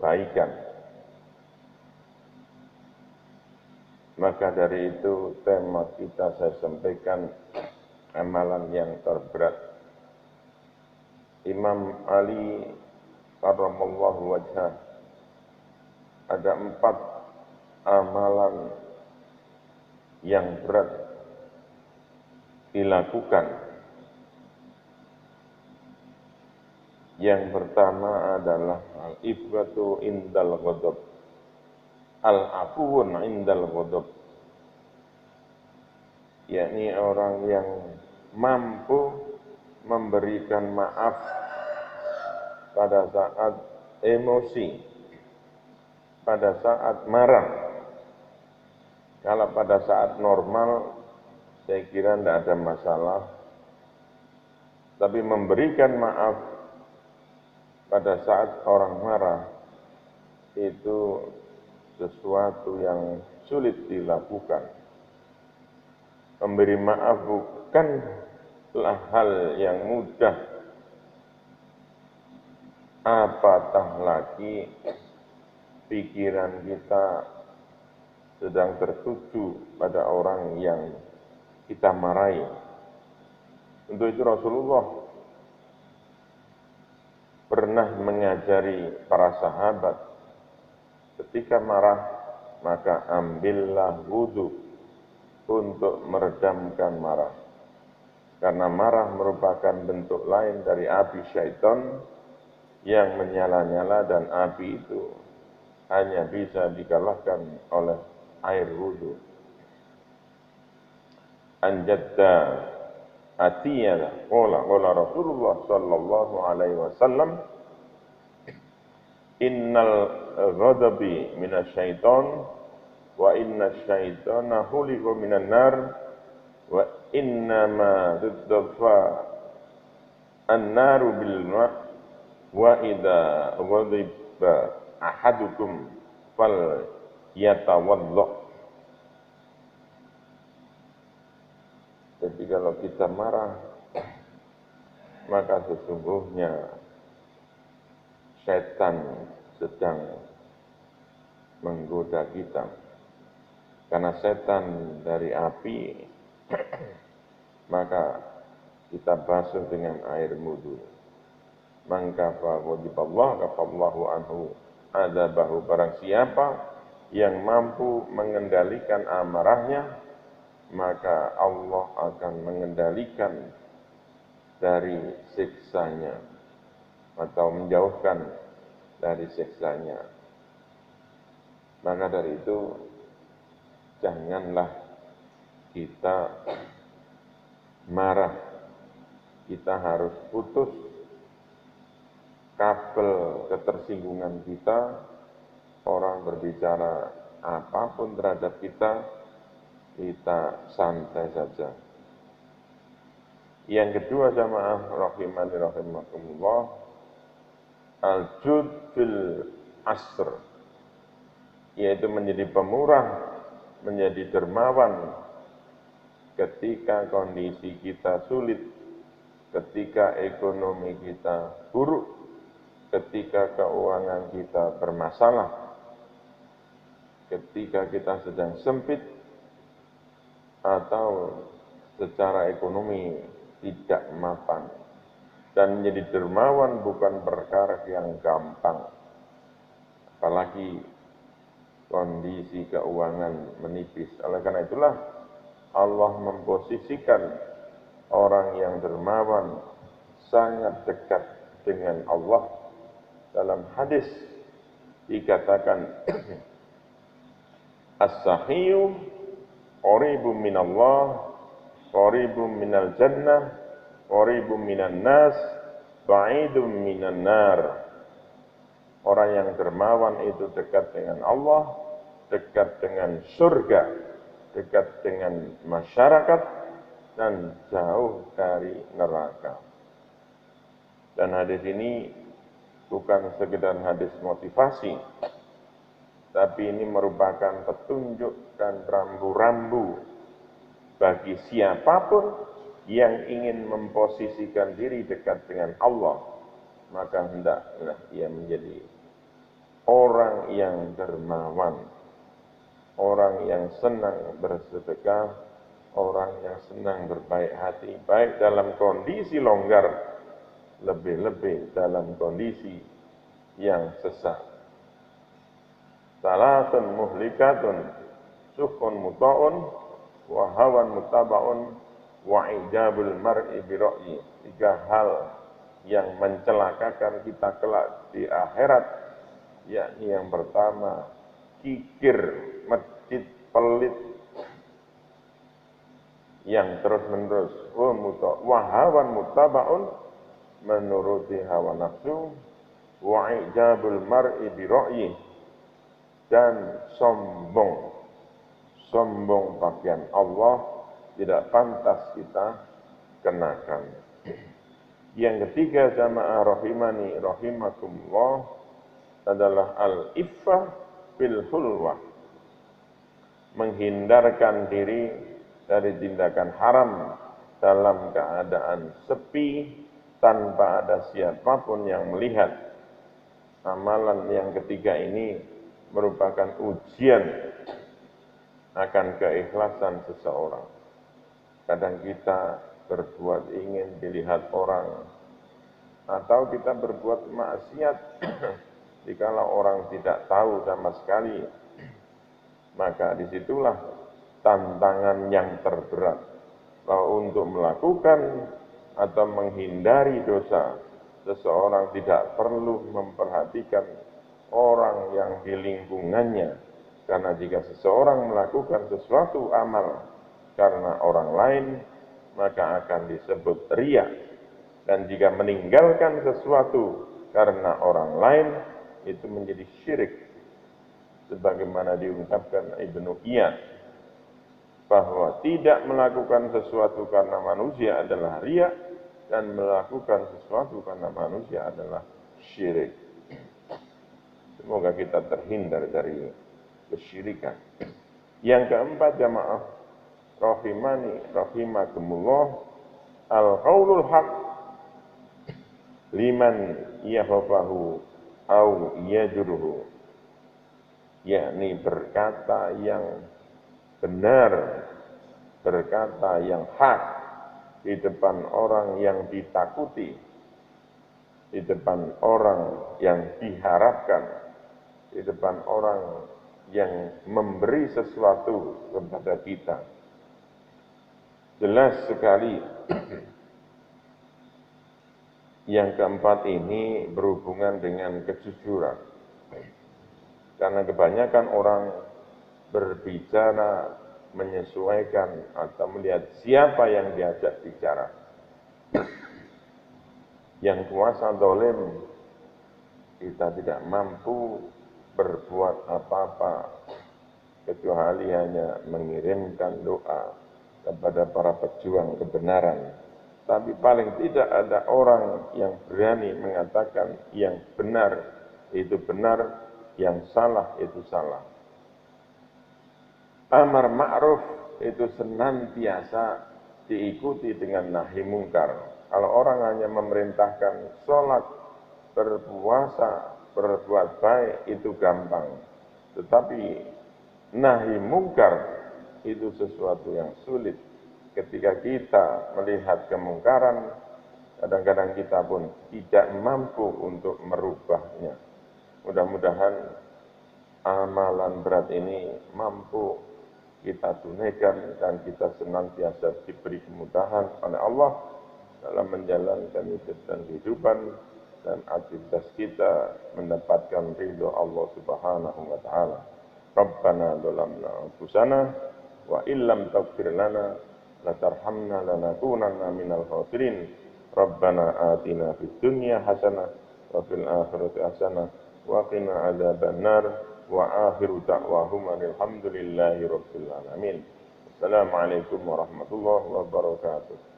kebaikan. Maka dari itu tema kita saya sampaikan amalan yang terberat. Imam Ali karramallahu wajhah, ada 4 amalan yang berat dilakukan. Yang pertama adalah al-ifratu indal ghadab, al-afuun indal ghadab, yakni orang yang mampu memberikan maaf pada saat emosi, pada saat marah. Kalau pada saat normal, saya kira tidak ada masalah. Tapi memberikan maaf pada saat orang marah, itu sesuatu yang sulit dilakukan. Memberi maaf bukanlah hal yang mudah. Apatah lagi pikiran kita sedang tertuju pada orang yang kita marahi. Untuk itu Rasulullah pernah mengajari para sahabat, ketika marah maka ambillah wudhu untuk meredamkan marah. Karena marah merupakan bentuk lain dari api syaitan yang menyala-nyala, dan api itu hanya bisa dikalahkan oleh air wudhu. Anjadda atiyah qala Rasulullah sallallahu alaihi wasallam, innal ghadabi minasyaiton wa inna syaitana khuliqa minan nar wa innama tudfa an-naru bil ma' wa idza ghadiba ahadukum fal yatawaddo. Jadi kalau kita marah, maka sesungguhnya setan sedang menggoda kita. Karena setan dari api, maka kita basuh dengan air wudu. Man kafa ghadiballah kafallahu anhu adzabahu. Barang siapa yang mampu mengendalikan amarahnya, maka Allah akan mengendalikan dari siksanya atau menjauhkan dari siksanya. Maka dari itu janganlah kita marah. Kita harus putus kabel ketersinggungan kita. Orang berbicara apapun terhadap kita santai saja. Yang kedua, jamaah rahimani rahimakumullah, al-jud fil asr, yaitu menjadi pemurah, menjadi dermawan ketika kondisi kita sulit, ketika ekonomi kita buruk, ketika keuangan kita bermasalah, ketika kita sedang sempit, atau secara ekonomi tidak mapan. Dan menjadi dermawan bukan perkara yang gampang. Apalagi kondisi keuangan menipis. Oleh karena itulah Allah memposisikan orang yang dermawan sangat dekat dengan Allah. Dalam hadis dikatakan as-sahiyyu qaribun minallah, qaribun minal jannah, qaribun minan nas, ba'idun minan nar. Orang yang dermawan itu dekat dengan Allah, dekat dengan surga, dekat dengan masyarakat, dan jauh dari neraka. Dan hadis ini bukan sekedar hadis motivasi, tapi ini merupakan petunjuk dan rambu-rambu bagi siapapun yang ingin memposisikan diri dekat dengan Allah, maka hendaklah ia menjadi orang yang dermawan, orang yang senang bersedekah, orang yang senang berbaik hati, baik dalam kondisi longgar, lebih-lebih dalam kondisi yang sesak. Salatun muhlikatun, sukhun muta'un, wa hawan mutaba'un, wa ijabul mar'i bira'yi. 3 hal yang mencelakakan kita kelak di akhirat, yakni yang pertama, kikir, medit, pelit, yang terus-menerus, wa hawan mutaba'un, menuruti hawa nafsu, wa ijabul mar'i bira'yi, dan sombong bagian Allah tidak pantas kita kenakan. Yang ketiga, jamaah rahimani rahimakumullah, adalah al-iffah bil hulwah, menghindarkan diri dari tindakan haram dalam keadaan sepi tanpa ada siapapun yang melihat. Amalan yang ketiga ini merupakan ujian akan keikhlasan seseorang. Kadang kita berbuat ingin dilihat orang, atau kita berbuat maksiat dikala orang tidak tahu sama sekali, maka disitulah tantangan yang terberat, bahwa untuk melakukan atau menghindari dosa, seseorang tidak perlu memperhatikan orang yang di lingkungannya, karena jika seseorang melakukan sesuatu amal karena orang lain, maka akan disebut riya. Dan jika meninggalkan sesuatu karena orang lain, itu menjadi syirik. Sebagaimana diungkapkan Ibnu Iyad, bahwa tidak melakukan sesuatu karena manusia adalah riya, dan melakukan sesuatu karena manusia adalah syirik. Semoga kita terhindar dari kesyirikan. Yang keempat, jamaah rahimani rahimakumullah, al-qaulul haq liman yahafahu au yajruhu, yakni berkata yang benar, berkata yang hak di depan orang yang ditakuti, di depan orang yang diharapkan, di depan orang yang memberi sesuatu kepada kita. Jelas sekali. Yang keempat ini berhubungan dengan kejujuran. Karena kebanyakan orang berbicara menyesuaikan atau melihat siapa yang diajak bicara. Yang kuasa zalim, kita tidak mampu berbuat apa-apa kecuali hanya mengirimkan doa kepada para pejuang kebenaran. Tapi paling tidak ada orang yang berani mengatakan yang benar itu benar, yang salah itu salah. Amar ma'ruf itu senantiasa diikuti dengan nahi mungkar. Kalau orang hanya memerintahkan sholat, berpuasa, berbuat baik, itu gampang. Tetapi nahi mungkar itu sesuatu yang sulit. Ketika kita melihat kemungkaran, kadang-kadang kita pun tidak mampu untuk merubahnya. Mudah-mudahan amalan berat ini mampu kita tunaikan dan kita senantiasa diberi kemudahan oleh Allah dalam menjalankan hidup dan kehidupan, dan aktivitas kita mendapatkan ridho Allah Subhanahu wa taala. Rabbana dzalamna anfusana wa illam taghfir lana latarhamna lanakunanna minal khasirin. Rabbana atina fid dunya hasanah wa fil akhirati hasanah wa qina adzabannar. Wa akhiru da'wahum alhamdulillahi rabbil alamin. Assalamualaikum warahmatullahi wabarakatuh.